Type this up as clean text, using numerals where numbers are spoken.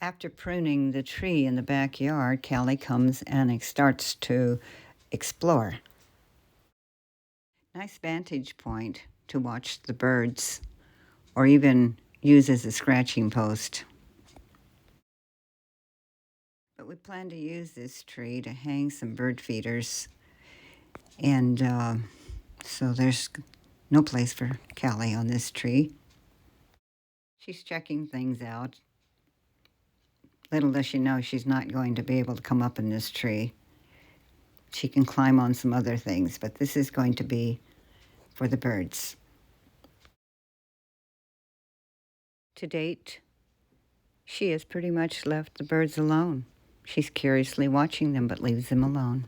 After pruning the tree in the backyard, Cali comes and starts to explore. Nice vantage point to watch the birds or even use as a scratching post. But we plan to use this tree to hang some bird feeders, and so there's no place for Cali on this tree. She's checking things out. Little does she know she's not going to be able to come up in this tree. She can climb on some other things, but this is going to be for the birds. To date, she has pretty much left the birds alone. She's curiously watching them, but leaves them alone.